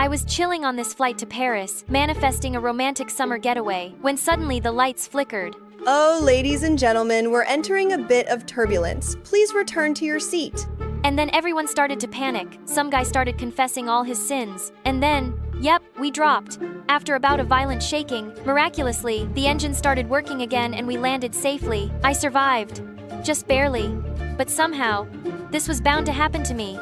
I was chilling on this flight to Paris, manifesting a romantic summer getaway, when suddenly the lights flickered. Oh, ladies and gentlemen, we're entering a bit of turbulence. Please return to your seat. And then everyone started to panic. Some guy started confessing all his sins. And then, yep, we dropped. After about a violent shaking, miraculously, the engine started working again and we landed safely. I survived. Just barely. But somehow, this was bound to happen to me.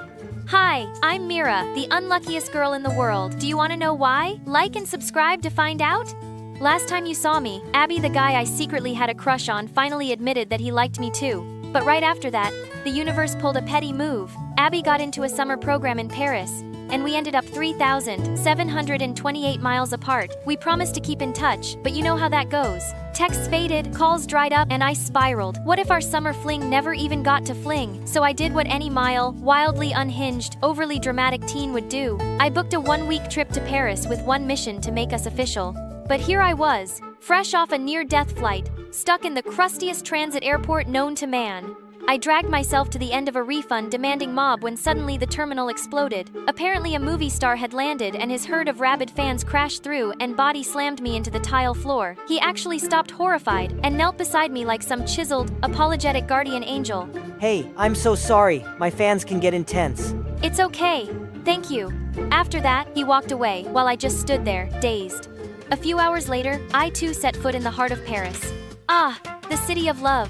Hi, I'm Mira, the unluckiest girl in the world. Do you want to know why? Like and subscribe to find out? Last time you saw me, Abby, the guy I secretly had a crush on, finally admitted that he liked me too. But right after that, the universe pulled a petty move. Abby got into a summer program in Paris, and we ended up 3,728 miles apart. We promised to keep in touch, but you know how that goes. Texts faded, calls dried up, and I spiraled. What if our summer fling never even got to fling? So I did what any wildly unhinged, overly dramatic teen would do. I booked a one-week trip to Paris with one mission to make us official. But here I was, fresh off a near-death flight, stuck in the crustiest transit airport known to man. I dragged myself to the end of a refund demanding mob when suddenly the terminal exploded. Apparently a movie star had landed and his herd of rabid fans crashed through and body slammed me into the tile floor. He actually stopped horrified and knelt beside me like some chiseled, apologetic guardian angel. Hey, I'm so sorry. My fans can get intense. It's okay. Thank you. After that, he walked away while I just stood there, dazed. A few hours later, I too set foot in the heart of Paris. Ah, the city of love.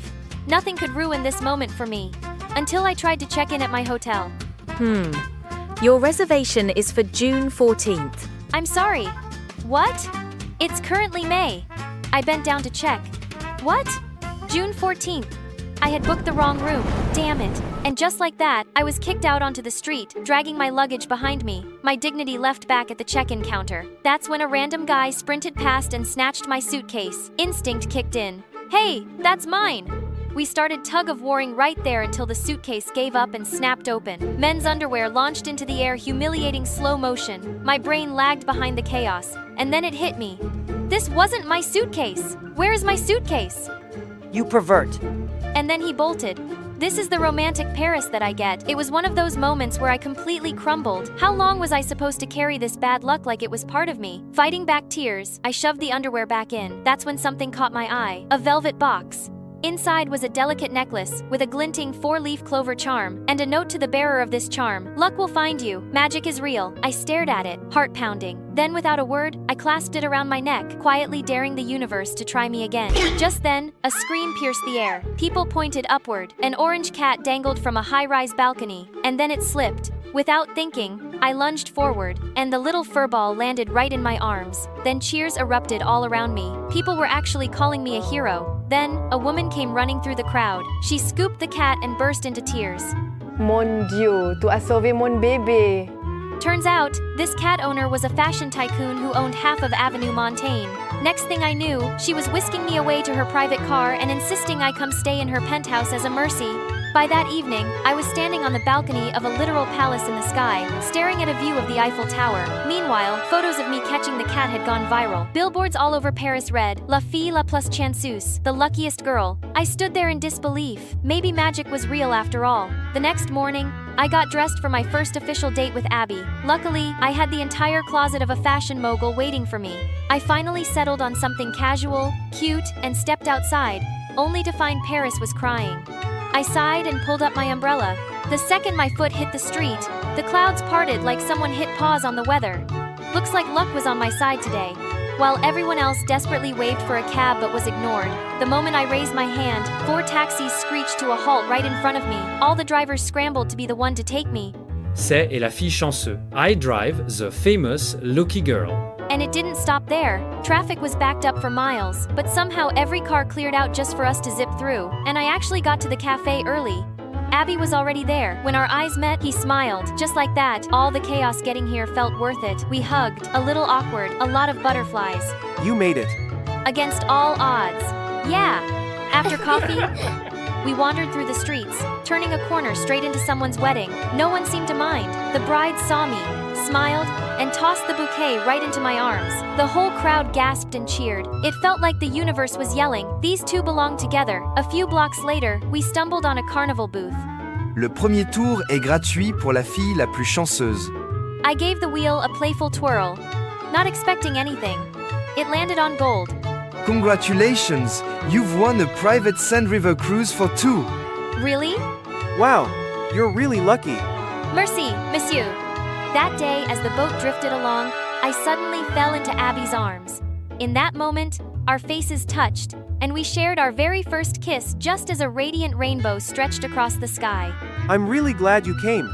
Nothing could ruin this moment for me. Until I tried to check in at my hotel. Your reservation is for June 14th. I'm sorry. What? It's currently May. I bent down to check. What? June 14th. I had booked the wrong room. Damn it. And just like that, I was kicked out onto the street, dragging my luggage behind me, my dignity left back at the check-in counter. That's when a random guy sprinted past and snatched my suitcase. Instinct kicked in. Hey, that's mine! We started tug-of-warring right there until the suitcase gave up and snapped open. Men's underwear launched into the air, humiliating slow motion. My brain lagged behind the chaos, and then it hit me. This wasn't my suitcase! Where is my suitcase? You pervert. And then he bolted. This is the romantic Paris that I get. It was one of those moments where I completely crumbled. How long was I supposed to carry this bad luck like it was part of me? Fighting back tears, I shoved the underwear back in. That's when something caught my eye. A velvet box. Inside was a delicate necklace with a glinting 4-leaf clover charm, and a note to the bearer of this charm. Luck will find you. Magic is real. I stared at it, heart pounding. Then without a word, I clasped it around my neck, quietly daring the universe to try me again. Just then, a scream pierced the air. People pointed upward. An orange cat dangled from a high-rise balcony, and then it slipped. Without thinking, I lunged forward, and the little furball landed right in my arms. Then cheers erupted all around me. People were actually calling me a hero. Then, a woman came running through the crowd. She scooped the cat and burst into tears. Mon Dieu, tu as sauvé mon bébé. Turns out, this cat owner was a fashion tycoon who owned half of Avenue Montaigne. Next thing I knew, she was whisking me away to her private car and insisting I come stay in her penthouse as a mercy. By that evening, I was standing on the balcony of a literal palace in the sky, staring at a view of the Eiffel Tower. Meanwhile, photos of me catching the cat had gone viral. Billboards all over Paris read, La fille la plus chanceuse, the luckiest girl. I stood there in disbelief. Maybe magic was real after all. The next morning, I got dressed for my first official date with Abby. Luckily, I had the entire closet of a fashion mogul waiting for me. I finally settled on something casual, cute, and stepped outside, only to find Paris was crying. I sighed and pulled up my umbrella. The second my foot hit the street, the clouds parted like someone hit pause on the weather. Looks like luck was on my side today. While everyone else desperately waved for a cab but was ignored, the moment I raised my hand, 4 taxis screeched to a halt right in front of me. All the drivers scrambled to be the one to take me. C'est et la fille chanceux. I drive the famous lucky girl. And it didn't stop there. Traffic was backed up for miles, but somehow every car cleared out just for us to zip through, and I actually got to the cafe early. Abby was already there. When our eyes met, he smiled. Just like that, all the chaos getting here felt worth it. We hugged, a little awkward, a lot of butterflies. You made it. Against all odds. Yeah. After coffee, we wandered through the streets, turning a corner straight into someone's wedding. No one seemed to mind. The bride saw me, smiled, and tossed the bouquet right into my arms. The whole crowd gasped and cheered. It felt like the universe was yelling, "These two belong together." A few blocks later, we stumbled on a carnival booth. Le premier tour est gratuit pour la fille la plus chanceuse. I gave the wheel a playful twirl, not expecting anything. It landed on gold. Congratulations! You've won a private Sand River cruise for two. Really? Wow, you're really lucky. Merci, monsieur. That day, as the boat drifted along, I suddenly fell into Abby's arms. In that moment, our faces touched, and we shared our very first kiss just as a radiant rainbow stretched across the sky. I'm really glad you came.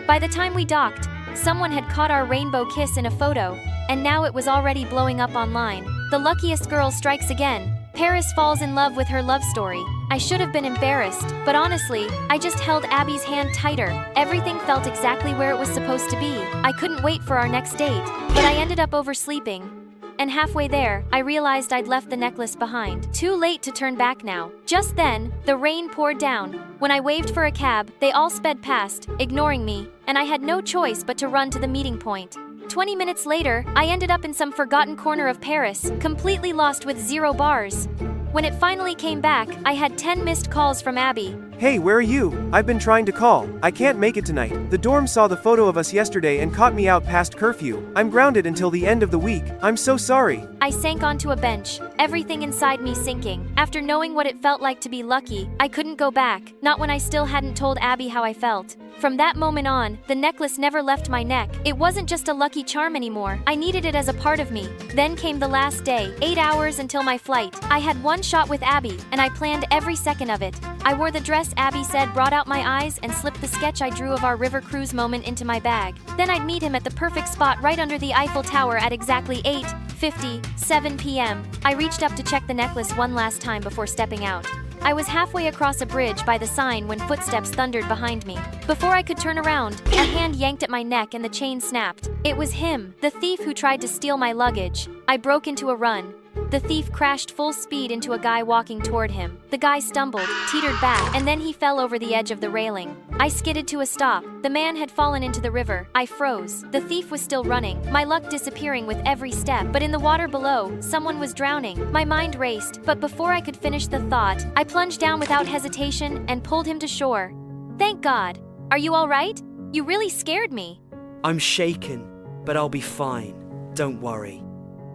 By the time we docked, someone had caught our rainbow kiss in a photo, and now it was already blowing up online. The luckiest girl strikes again. Paris falls in love with her love story. I should have been embarrassed, but honestly, I just held Abby's hand tighter. Everything felt exactly where it was supposed to be. I couldn't wait for our next date, but I ended up oversleeping. And halfway there, I realized I'd left the necklace behind. Too late to turn back now. Just then, the rain poured down. When I waved for a cab, they all sped past, ignoring me, and I had no choice but to run to the meeting point. 20 minutes later, I ended up in some forgotten corner of Paris, completely lost with 0 bars. When it finally came back, I had 10 missed calls from Abby. Hey, where are you? I've been trying to call. I can't make it tonight. The dorm saw the photo of us yesterday and caught me out past curfew. I'm grounded until the end of the week. I'm so sorry. I sank onto a bench, everything inside me sinking. After knowing what it felt like to be lucky, I couldn't go back, not when I still hadn't told Abby how I felt. From that moment on, the necklace never left my neck. It wasn't just a lucky charm anymore. I needed it as a part of me. Then came the last day, 8 hours until my flight. I had one shot with Abby, and I planned every second of it. I wore the dress Abby said brought out my eyes and slipped the sketch I drew of our river cruise moment into my bag. Then I'd meet him at the perfect spot right under the Eiffel Tower at exactly 8:57 p.m. I reached up to check the necklace one last time before stepping out. I was halfway across a bridge by the sign when footsteps thundered behind me. Before I could turn around, a hand yanked at my neck and the chain snapped. It was him, the thief who tried to steal my luggage. I broke into a run. The thief crashed full speed into a guy walking toward him. The guy stumbled, teetered back, and then he fell over the edge of the railing. I skidded to a stop. The man had fallen into the river. I froze. The thief was still running, my luck disappearing with every step. But in the water below, someone was drowning. My mind raced, but before I could finish the thought, I plunged down without hesitation and pulled him to shore. Thank God. Are you all right? You really scared me. I'm shaken, but I'll be fine. Don't worry.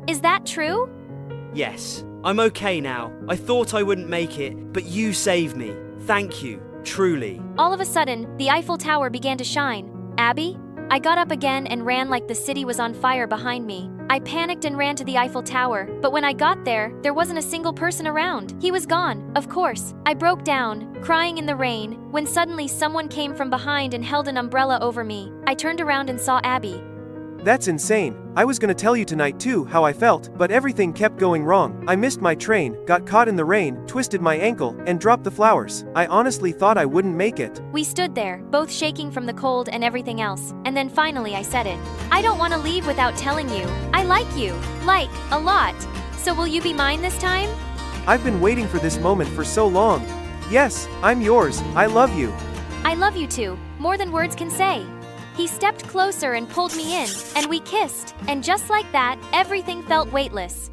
Is that true? Yes, I'm okay now. I thought I wouldn't make it, but you saved me. Thank you, truly. All of a sudden, the Eiffel Tower began to shine. Abby? I got up again and ran like the city was on fire behind me. I panicked and ran to the Eiffel Tower, but when I got there wasn't a single person around. He was gone, of course. I broke down, crying in the rain, when suddenly someone came from behind and held an umbrella over me. I turned around and saw Abby. That's insane. I was gonna tell you tonight too how I felt, but everything kept going wrong. I missed my train, got caught in the rain, twisted my ankle, and dropped the flowers. I honestly thought I wouldn't make it. We stood there, both shaking from the cold and everything else, and then finally I said it. I don't want to leave without telling you. I like you. Like, a lot. So will you be mine this time? I've been waiting for this moment for so long. Yes, I'm yours. I love you. I love you too, more than words can say. He stepped closer and pulled me in, and we kissed, and just like that, everything felt weightless.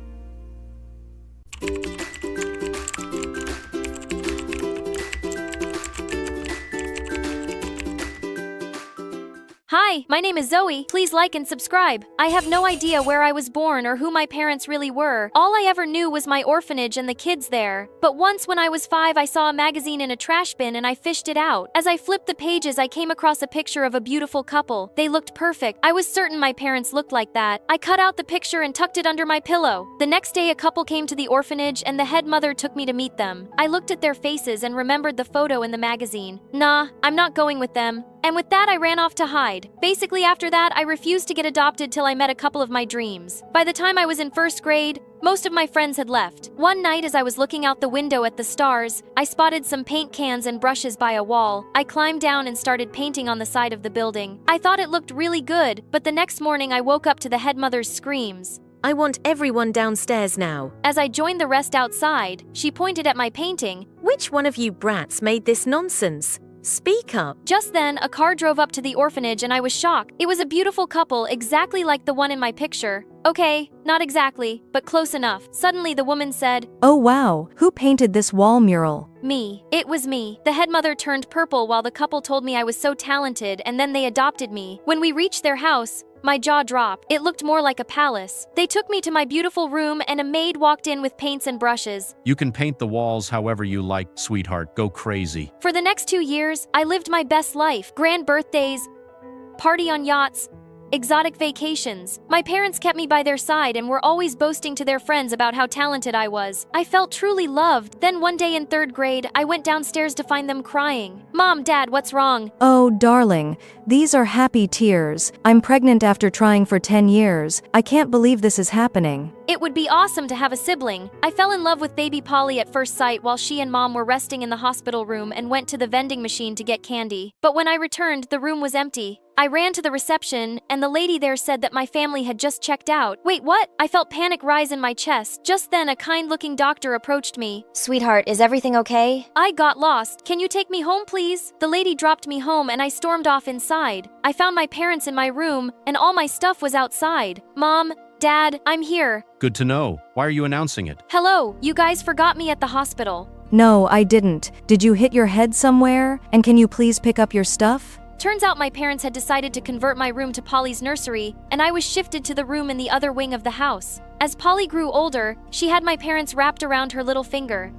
Hi, my name is Zoe. Please like and subscribe. I have no idea where I was born or who my parents really were. All I ever knew was my orphanage and the kids there. But once when I was 5, I saw a magazine in a trash bin and I fished it out. As I flipped the pages, I came across a picture of a beautiful couple. They looked perfect. I was certain my parents looked like that. I cut out the picture and tucked it under my pillow. The next day, a couple came to the orphanage and the head mother took me to meet them. I looked at their faces and remembered the photo in the magazine. Nah, I'm not going with them. And with that, I ran off to hide. Basically, after that, I refused to get adopted till I met a couple of my dreams. By the time I was in 1st grade, most of my friends had left. One night, as I was looking out the window at the stars, I spotted some paint cans and brushes by a wall. I climbed down and started painting on the side of the building. I thought it looked really good, but the next morning I woke up to the head mother's screams. I want everyone downstairs now. As I joined the rest outside, she pointed at my painting. Which one of you brats made this nonsense? Speak up. Just then, a car drove up to the orphanage and I was shocked. It was a beautiful couple, exactly like the one in my picture. Okay, not exactly, but close enough. Suddenly the woman said, "Oh wow, who painted this wall mural?" "Me. It was me." The head mother turned purple while the couple told me I was so talented and then they adopted me. When we reached their house, my jaw dropped. It looked more like a palace. They took me to my beautiful room and a maid walked in with paints and brushes. You can paint the walls however you like, sweetheart. Go crazy. For the next 2 years, I lived my best life. Grand birthdays, party on yachts, exotic vacations. My parents kept me by their side and were always boasting to their friends about how talented I was. I felt truly loved. Then one day in 3rd grade, I went downstairs to find them crying. "Mom, Dad, what's wrong?" "Oh, darling, these are happy tears. I'm pregnant after trying for 10 years. I can't believe this is happening." It would be awesome to have a sibling. I fell in love with baby Polly at first sight while she and Mom were resting in the hospital room and went to the vending machine to get candy. But when I returned, the room was empty. I ran to the reception, and the lady there said that my family had just checked out. Wait, what? I felt panic rise in my chest. Just then, a kind-looking doctor approached me. "Sweetheart, is everything okay?" I got lost. "Can you take me home, please?" The lady dropped me home and I stormed off inside. I found my parents in my room, and all my stuff was outside. "Mom, Dad, I'm here." Good to know. Why are you announcing it? "Hello, you guys forgot me at the hospital." "No, I didn't. Did you hit your head somewhere? And can you please pick up your stuff?" Turns out my parents had decided to convert my room to Polly's nursery, and I was shifted to the room in the other wing of the house. As Polly grew older, she had my parents wrapped around her little finger.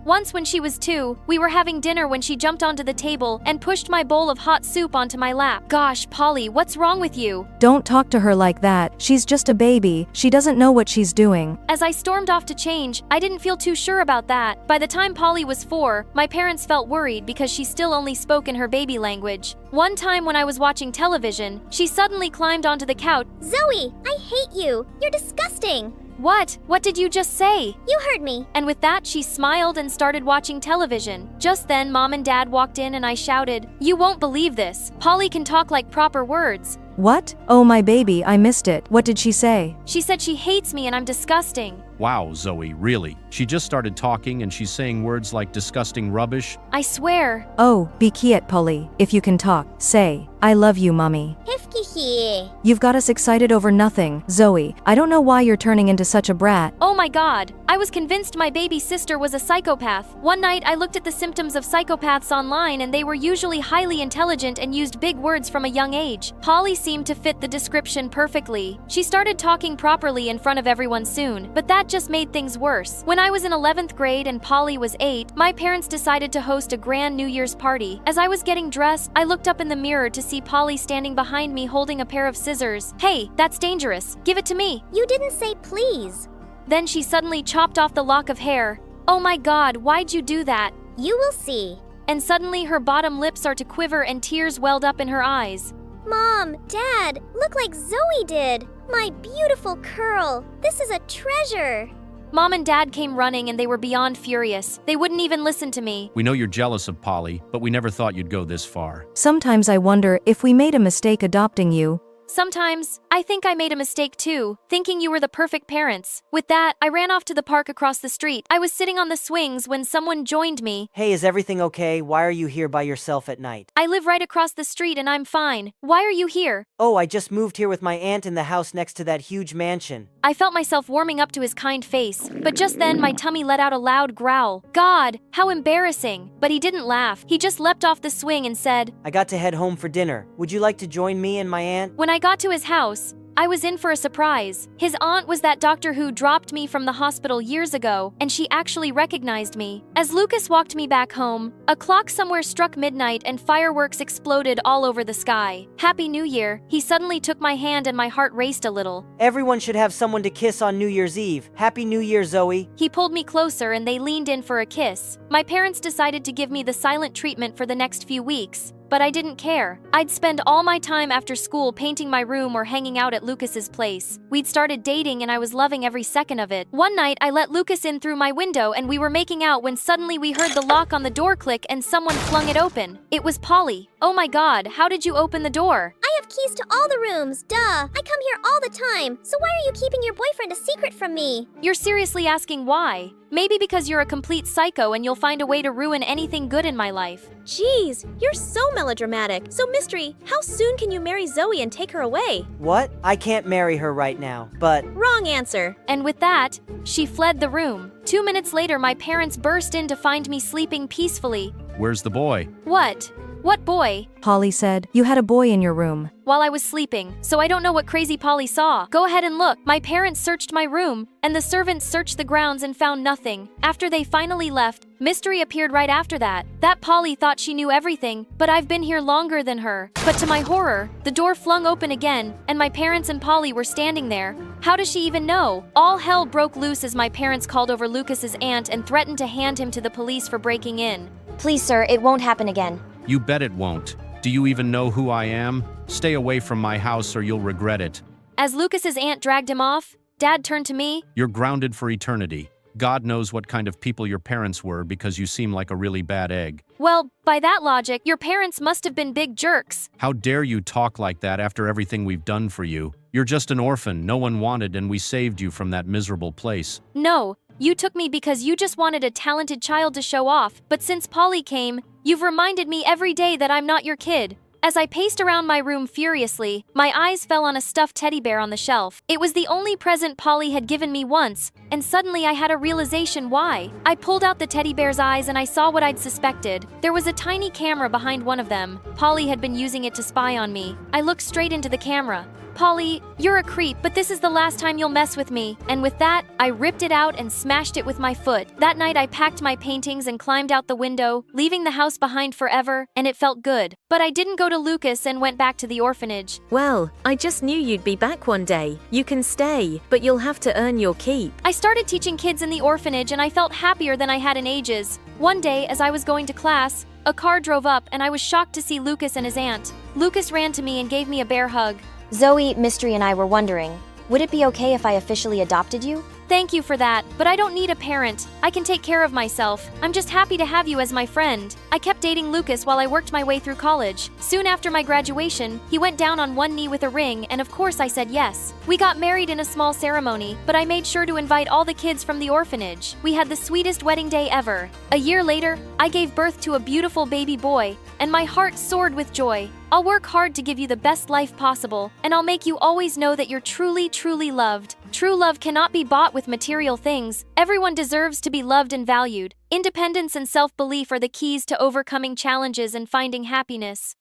Once when she was 2, we were having dinner when she jumped onto the table and pushed my bowl of hot soup onto my lap. "Gosh, Polly, what's wrong with you?" "Don't talk to her like that. She's just a baby. She doesn't know what she's doing." As I stormed off to change, I didn't feel too sure about that. By the time Polly was 4, my parents felt worried because she still only spoke in her baby language. One time when I was watching television, she suddenly climbed onto the couch. "Zoey, I hate you. You're disgusting." "What? What did you just say?" "You heard me." And with that, she smiled and started watching television. Just then, Mom and Dad walked in and I shouted, "You won't believe this. Polly can talk like proper words." "What? Oh my baby, I missed it. What did she say?" She said she hates me and I'm disgusting. Wow, Zoe, really? She just started talking and she's saying words like disgusting rubbish? I swear. "Oh, be quiet, Polly. If you can talk, say, 'I love you, mommy.'" Hifkihi. "You've got us excited over nothing, Zoe. I don't know why you're turning into such a brat." Oh my god. I was convinced my baby sister was a psychopath. One night I looked at the symptoms of psychopaths online and they were usually highly intelligent and used big words from a young age. Polly seemed to fit the description perfectly. She started talking properly in front of everyone soon, but that just made things worse. When I was in 11th grade and Polly was 8, my parents decided to host a grand New Year's party. As I was getting dressed, I looked up in the mirror to see Polly standing behind me holding a pair of scissors. "Hey, that's dangerous. Give it to me." You didn't say please. Then she suddenly chopped off the lock of hair. "Oh my god, why'd you do that?" You will see. And suddenly her bottom lips started to quiver and tears welled up in her eyes. Mom, Dad, look like Zoe did. My beautiful curl. This is a treasure. Mom and Dad came running and they were beyond furious. They wouldn't even listen to me. We know you're jealous of Polly, but we never thought you'd go this far. "Sometimes I wonder if we made a mistake adopting you." Sometimes, I think I made a mistake too, thinking you were the perfect parents. With that, I ran off to the park across the street. I was sitting on the swings when someone joined me. Hey, is everything okay? Why are you here by yourself at night? I live right across the street and I'm fine. Why are you here? Oh, I just moved here with my aunt in the house next to that huge mansion. I felt myself warming up to his kind face, but just then my tummy let out a loud growl. God, how embarrassing. But he didn't laugh. He just leapt off the swing and said, I got to head home for dinner. Would you like to join me and my aunt? When I got to his house, I was in for a surprise. His aunt was that doctor who dropped me from the hospital years ago, and she actually recognized me. As Lucas walked me back home, a clock somewhere struck midnight and fireworks exploded all over the sky. Happy New Year. He suddenly took my hand and my heart raced a little. Everyone should have someone to kiss on New Year's Eve. Happy New Year, Zoe. He pulled me closer and they leaned in for a kiss. My parents decided to give me the silent treatment for the next few weeks. But I didn't care. I'd spend all my time after school painting my room or hanging out at Lucas's place. We'd started dating and I was loving every second of it. One night, I let Lucas in through my window and we were making out when suddenly we heard the lock on the door click and someone flung it open. It was Polly. Oh my god, how did you open the door? I have keys to all the rooms, duh. I come here all the time, so why are you keeping your boyfriend a secret from me? You're seriously asking why? Maybe because you're a complete psycho and you'll find a way to ruin anything good in my life. Jeez, you're so melodramatic. So Mystery, how soon can you marry Zoey and take her away? What? I can't marry her right now, but... Wrong answer. And with that, she fled the room. 2 minutes later, my parents burst in to find me sleeping peacefully. Where's the boy? What? What boy? Polly said, you had a boy in your room. While I was sleeping, so I don't know what crazy Polly saw. Go ahead and look. My parents searched my room, and the servants searched the grounds and found nothing. After they finally left, Mystery appeared right after that. That Polly thought she knew everything, but I've been here longer than her. But to my horror, the door flung open again, and my parents and Polly were standing there. How does she even know? All hell broke loose as my parents called over Lucas's aunt and threatened to hand him to the police for breaking in. Please, sir, it won't happen again. You bet it won't. Do you even know who I am? Stay away from my house or you'll regret it. As Lucas's aunt dragged him off, Dad turned to me. You're grounded for eternity. God knows what kind of people your parents were because you seem like a really bad egg. Well, by that logic, your parents must have been big jerks. How dare you talk like that after everything we've done for you? You're just an orphan no one wanted and we saved you from that miserable place. No, you took me because you just wanted a talented child to show off, but since Polly came, you've reminded me every day that I'm not your kid. As I paced around my room furiously, my eyes fell on a stuffed teddy bear on the shelf. It was the only present Polly had given me once, and suddenly I had a realization why. I pulled out the teddy bear's eyes and I saw what I'd suspected. There was a tiny camera behind one of them. Polly had been using it to spy on me. I looked straight into the camera. Polly, you're a creep, but this is the last time you'll mess with me. And with that, I ripped it out and smashed it with my foot. That night I packed my paintings and climbed out the window, leaving the house behind forever, and it felt good. But I didn't go to Lucas and went back to the orphanage. Well, I just knew you'd be back one day. You can stay, but you'll have to earn your keep. I started teaching kids in the orphanage and I felt happier than I had in ages. One day, as I was going to class, a car drove up and I was shocked to see Lucas and his aunt. Lucas ran to me and gave me a bear hug. Zoey, Mystery, and I were wondering, would it be okay if I officially adopted you? Thank you for that, but I don't need a parent. I can take care of myself. I'm just happy to have you as my friend. I kept dating Lucas while I worked my way through college. Soon after my graduation, he went down on one knee with a ring, and of course I said yes. We got married in a small ceremony, but I made sure to invite all the kids from the orphanage. We had the sweetest wedding day ever. A year later, I gave birth to a beautiful baby boy, and my heart soared with joy. I'll work hard to give you the best life possible, and I'll make you always know that you're truly, truly loved. True love cannot be bought with material things. Everyone deserves to be loved and valued. Independence and self-belief are the keys to overcoming challenges and finding happiness.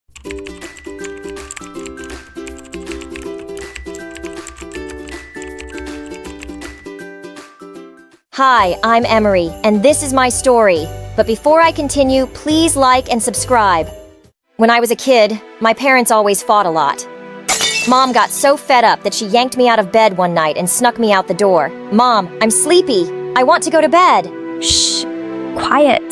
Hi, I'm Emory, and this is my story. But before I continue, please like and subscribe. When I was a kid, my parents always fought a lot. Mom got so fed up that she yanked me out of bed one night and snuck me out the door. Mom, I'm sleepy. I want to go to bed. Shh. Quiet.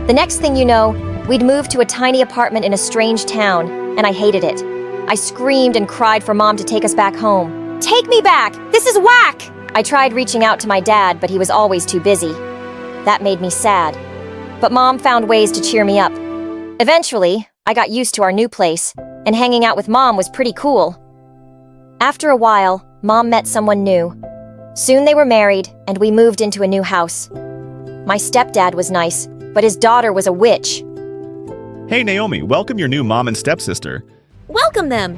The next thing you know, we'd moved to a tiny apartment in a strange town, and I hated it. I screamed and cried for Mom to take us back home. Take me back! This is whack! I tried reaching out to my dad, but he was always too busy. That made me sad. But Mom found ways to cheer me up. Eventually, I got used to our new place, and hanging out with Mom was pretty cool. After a while, Mom met someone new. Soon they were married, and we moved into a new house. My stepdad was nice, but his daughter was a witch. Hey Naomi, welcome your new mom and stepsister. Welcome them.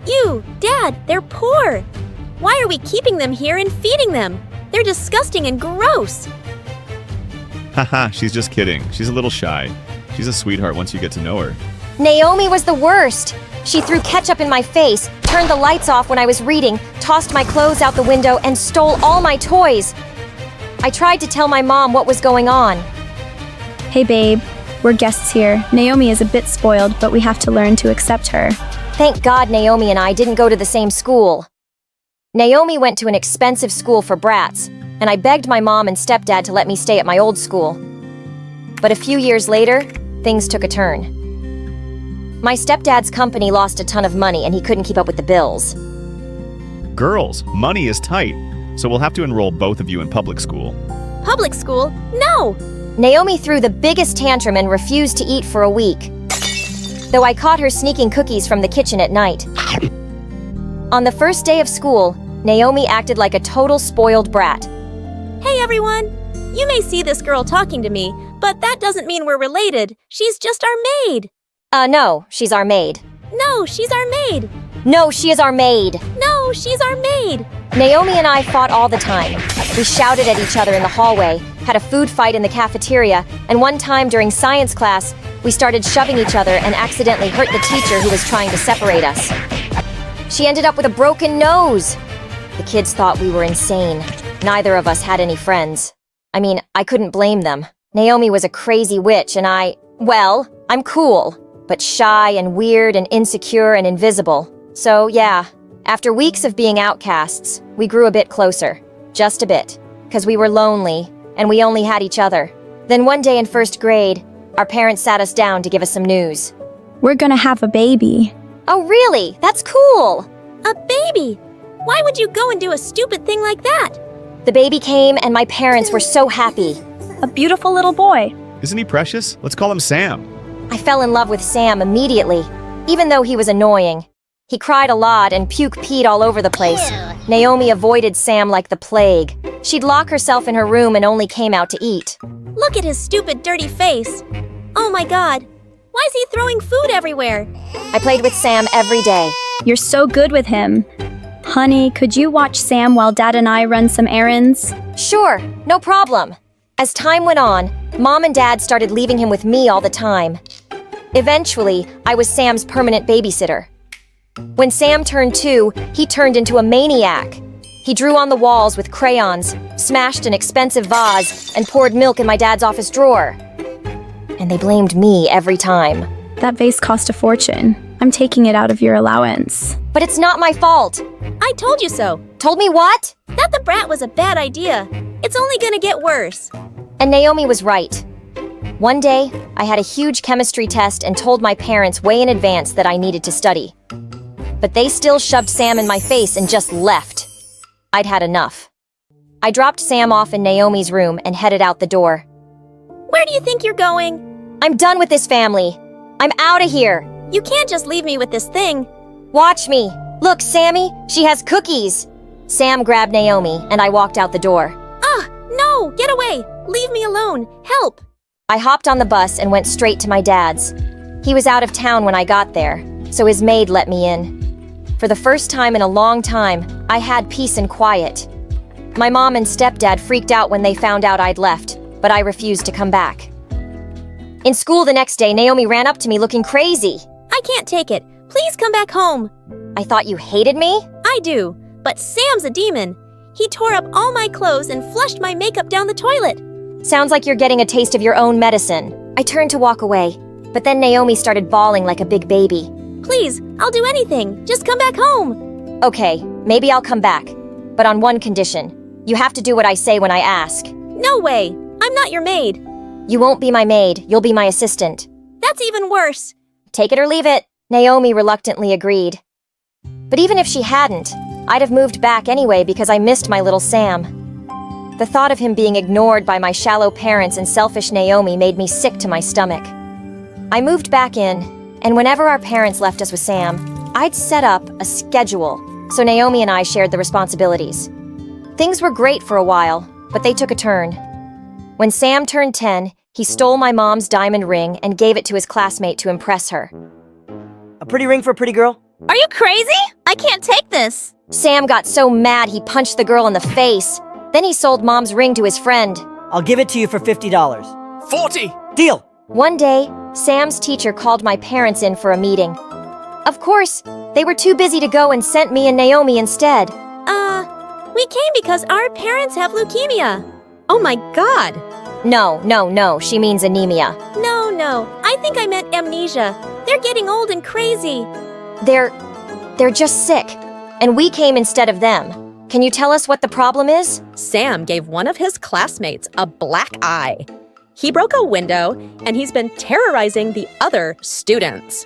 You, Dad, they're poor. Why are we keeping them here and feeding them? They're disgusting and gross. Haha, she's just kidding. She's a little shy. She's a sweetheart once you get to know her. Naomi was the worst. She threw ketchup in my face, turned the lights off when I was reading, tossed my clothes out the window, and stole all my toys. I tried to tell my mom what was going on. Hey babe, we're guests here. Naomi is a bit spoiled, but we have to learn to accept her. Thank God Naomi and I didn't go to the same school. Naomi went to an expensive school for brats, and I begged my mom and stepdad to let me stay at my old school. But a few years later, things took a turn. My stepdad's company lost a ton of money and he couldn't keep up with the bills. Girls, money is tight, so we'll have to enroll both of you in public school. Public school? No! Naomi threw the biggest tantrum and refused to eat for a week. Though I caught her sneaking cookies from the kitchen at night. On the first day of school, Naomi acted like a total spoiled brat. Hey everyone! You may see this girl talking to me, but that doesn't mean we're related. She's just our maid. No, she's our maid. No, she's our maid. No, she is our maid. No, she's our maid. Naomi and I fought all the time. We shouted at each other in the hallway, had a food fight in the cafeteria, and one time during science class, we started shoving each other and accidentally hurt the teacher who was trying to separate us. She ended up with a broken nose. The kids thought we were insane. Neither of us had any friends. I mean, I couldn't blame them. Naomi was a crazy witch and I'm cool, but shy and weird and insecure and invisible. So yeah, after weeks of being outcasts, we grew a bit closer. Just a bit. 'Cause we were lonely, and we only had each other. Then one day in first grade, our parents sat us down to give us some news. We're gonna have a baby. Oh really? That's cool! A baby? Why would you go and do a stupid thing like that? The baby came and my parents were so happy. A beautiful little boy. Isn't he precious? Let's call him Sam. I fell in love with Sam immediately, even though he was annoying. He cried a lot and peed all over the place. Naomi avoided Sam like the plague. She'd lock herself in her room and only came out to eat. Look at his stupid, dirty face. Oh my god. Why is he throwing food everywhere? I played with Sam every day. You're so good with him. Honey, could you watch Sam while Dad and I run some errands? Sure, no problem. As time went on, Mom and Dad started leaving him with me all the time. Eventually, I was Sam's permanent babysitter. When Sam turned 2, he turned into a maniac. He drew on the walls with crayons, smashed an expensive vase, and poured milk in my dad's office drawer. And they blamed me every time. That vase cost a fortune. I'm taking it out of your allowance. But it's not my fault. I told you so. Told me what? That the brat was a bad idea. It's only gonna get worse. And Naomi was right. One day, I had a huge chemistry test and told my parents way in advance that I needed to study. But they still shoved Sam in my face and just left. I'd had enough. I dropped Sam off in Naomi's room and headed out the door. Where do you think you're going? I'm done with this family. I'm out of here. You can't just leave me with this thing. Watch me. Look, Sammy, she has cookies. Sam grabbed Naomi and I walked out the door. No, get away. Leave me alone. Help. I hopped on the bus and went straight to my dad's. He was out of town when I got there, so his maid let me in. For the first time in a long time, I had peace and quiet. My mom and stepdad freaked out when they found out I'd left, but I refused to come back. In school the next day, Naomi ran up to me looking crazy. I can't take it. Please come back home. I thought you hated me? I do, but Sam's a demon. He tore up all my clothes and flushed my makeup down the toilet. Sounds like you're getting a taste of your own medicine. I turned to walk away, but then Naomi started bawling like a big baby. Please, I'll do anything. Just come back home. Okay, maybe I'll come back, but on one condition. You have to do what I say when I ask. No way. I'm not your maid. You won't be my maid, you'll be my assistant. That's even worse. Take it or leave it. Naomi reluctantly agreed. But even if she hadn't, I'd have moved back anyway because I missed my little Sam. The thought of him being ignored by my shallow parents and selfish Naomi made me sick to my stomach. I moved back in, and whenever our parents left us with Sam, I'd set up a schedule, so Naomi and I shared the responsibilities. Things were great for a while, but they took a turn. When Sam turned 10, he stole my mom's diamond ring and gave it to his classmate to impress her. A pretty ring for a pretty girl? Are you crazy? I can't take this. Sam got so mad he punched the girl in the face. Then he sold Mom's ring to his friend. I'll give it to you for $50. 40! Deal! One day, Sam's teacher called my parents in for a meeting. Of course, they were too busy to go and sent me and Naomi instead. We came because our parents have leukemia. Oh my god. No, she means anemia. No, I think I meant amnesia. They're getting old and crazy. They're just sick, and we came instead of them. Can you tell us what the problem is? Sam gave one of his classmates a black eye. He broke a window, and he's been terrorizing the other students.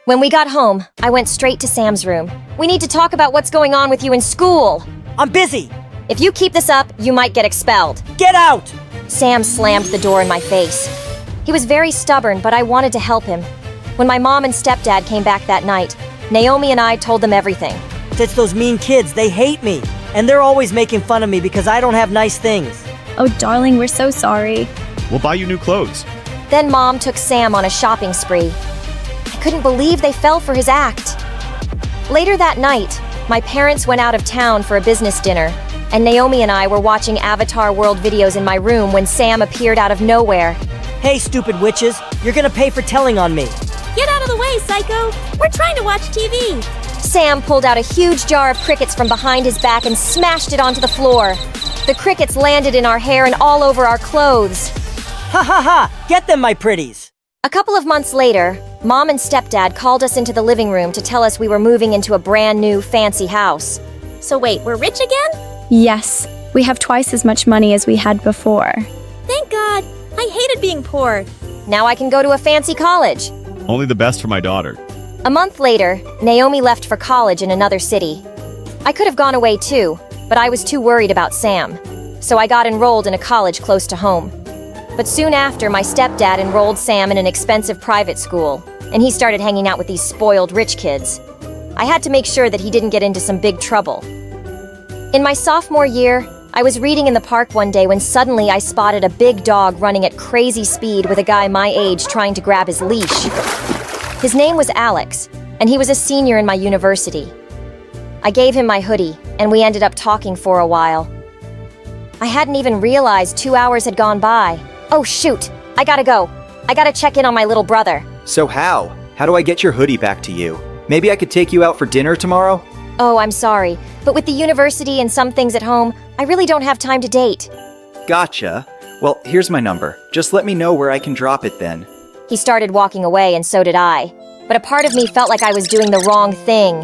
When we got home, I went straight to Sam's room. We need to talk about what's going on with you in school. I'm busy. If you keep this up, you might get expelled. Get out! Sam slammed the door in my face. He was very stubborn, but I wanted to help him. When my mom and stepdad came back that night, Naomi and I told them everything. It's those mean kids, they hate me. And they're always making fun of me because I don't have nice things. Oh, darling, we're so sorry. We'll buy you new clothes. Then Mom took Sam on a shopping spree. I couldn't believe they fell for his act. Later that night, my parents went out of town for a business dinner, and Naomi and I were watching Avatar World videos in my room when Sam appeared out of nowhere. Hey, stupid witches, you're gonna pay for telling on me. Get out of the way, psycho! We're trying to watch TV! Sam pulled out a huge jar of crickets from behind his back and smashed it onto the floor. The crickets landed in our hair and all over our clothes. Ha ha ha! Get them, my pretties! A couple of months later, Mom and Stepdad called us into the living room to tell us we were moving into a brand new, fancy house. So wait, we're rich again? Yes, we have twice as much money as we had before. Thank God! I hated being poor. Now I can go to a fancy college. Only the best for my daughter. A month later, Naomi left for college in another city. I could have gone away too, but I was too worried about Sam. So I got enrolled in a college close to home. But soon after, my stepdad enrolled Sam in an expensive private school, and he started hanging out with these spoiled rich kids. I had to make sure that he didn't get into some big trouble. In my sophomore year, I was reading in the park one day when suddenly I spotted a big dog running at crazy speed with a guy my age trying to grab his leash. His name was Alex, and he was a senior in my university. I gave him my hoodie, and we ended up talking for a while. I hadn't even realized 2 hours had gone by. Oh shoot, I gotta go. I gotta check in on my little brother. So how? How do I get your hoodie back to you? Maybe I could take you out for dinner tomorrow? Oh, I'm sorry, but with the university and some things at home, I really don't have time to date. Gotcha. Well, here's my number. Just let me know where I can drop it then. He started walking away, and so did I. But a part of me felt like I was doing the wrong thing.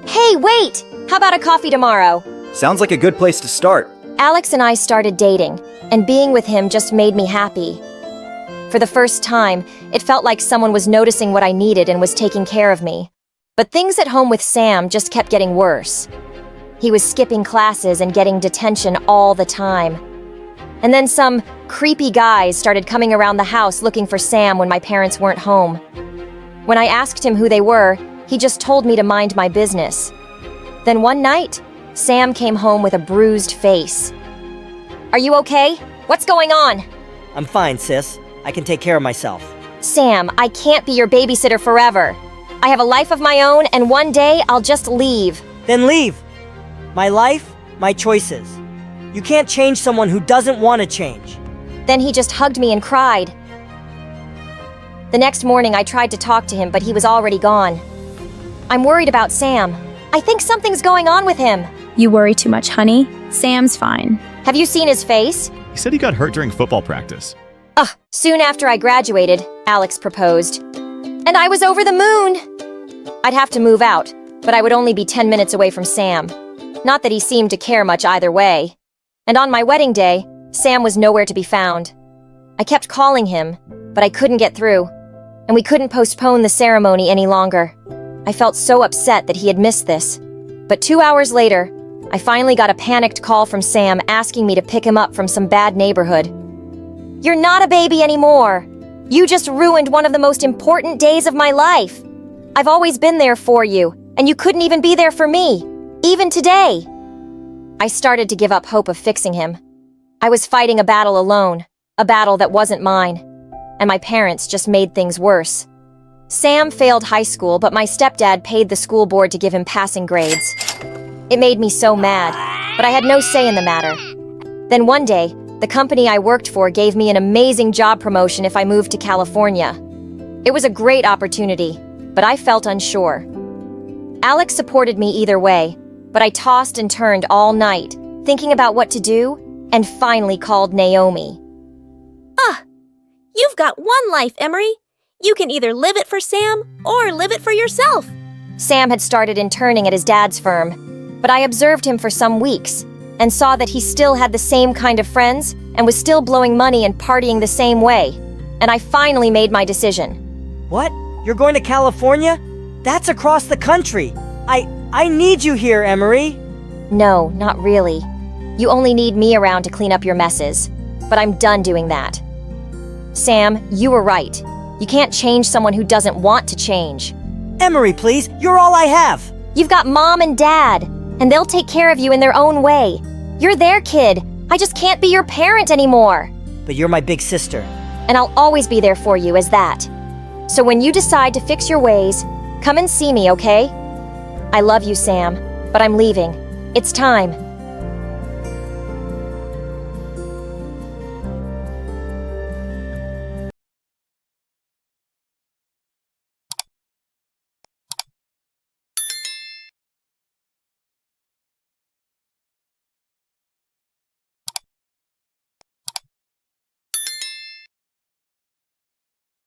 Hey, wait! How about a coffee tomorrow? Sounds like a good place to start. Alex and I started dating, and being with him just made me happy. For the first time, it felt like someone was noticing what I needed and was taking care of me. But things at home with Sam just kept getting worse. He was skipping classes and getting detention all the time. And then some creepy guys started coming around the house looking for Sam when my parents weren't home. When I asked him who they were, he just told me to mind my business. Then one night, Sam came home with a bruised face. Are you okay? What's going on? I'm fine, sis. I can take care of myself. Sam, I can't be your babysitter forever. I have a life of my own, and one day I'll just leave. Then leave. My life, my choices. You can't change someone who doesn't want to change. Then he just hugged me and cried. The next morning I tried to talk to him, but he was already gone. I'm worried about Sam. I think something's going on with him. You worry too much, honey. Sam's fine. Have you seen his face? He said he got hurt during football practice. Soon after I graduated, Alex proposed. And I was over the moon! I'd have to move out, but I would only be 10 minutes away from Sam. Not that he seemed to care much either way. And on my wedding day, Sam was nowhere to be found. I kept calling him, but I couldn't get through. And we couldn't postpone the ceremony any longer. I felt so upset that he had missed this. But 2 hours later, I finally got a panicked call from Sam asking me to pick him up from some bad neighborhood. You're not a baby anymore. You just ruined one of the most important days of my life. I've always been there for you, and you couldn't even be there for me, even today. I started to give up hope of fixing him. I was fighting a battle alone, a battle that wasn't mine, and my parents just made things worse. Sam failed high school, but my stepdad paid the school board to give him passing grades. It made me so mad, but I had no say in the matter. Then one day, the company I worked for gave me an amazing job promotion if I moved to California. It was a great opportunity, but I felt unsure. Alex supported me either way, but I tossed and turned all night, thinking about what to do, and finally called Naomi. You've got one life, Emory. You can either live it for Sam or live it for yourself. Sam had started interning at his dad's firm, but I observed him for some weeks and saw that he still had the same kind of friends and was still blowing money and partying the same way. And I finally made my decision. What? You're going to California? That's across the country. I need you here, Emory. No, not really. You only need me around to clean up your messes. But I'm done doing that. Sam, you were right. You can't change someone who doesn't want to change. Emory, please. You're all I have. You've got mom and dad, and they'll take care of you in their own way. You're their kid. I just can't be your parent anymore. But you're my big sister. And I'll always be there for you as that. So when you decide to fix your ways, come and see me, okay? I love you, Sam, but I'm leaving. It's time.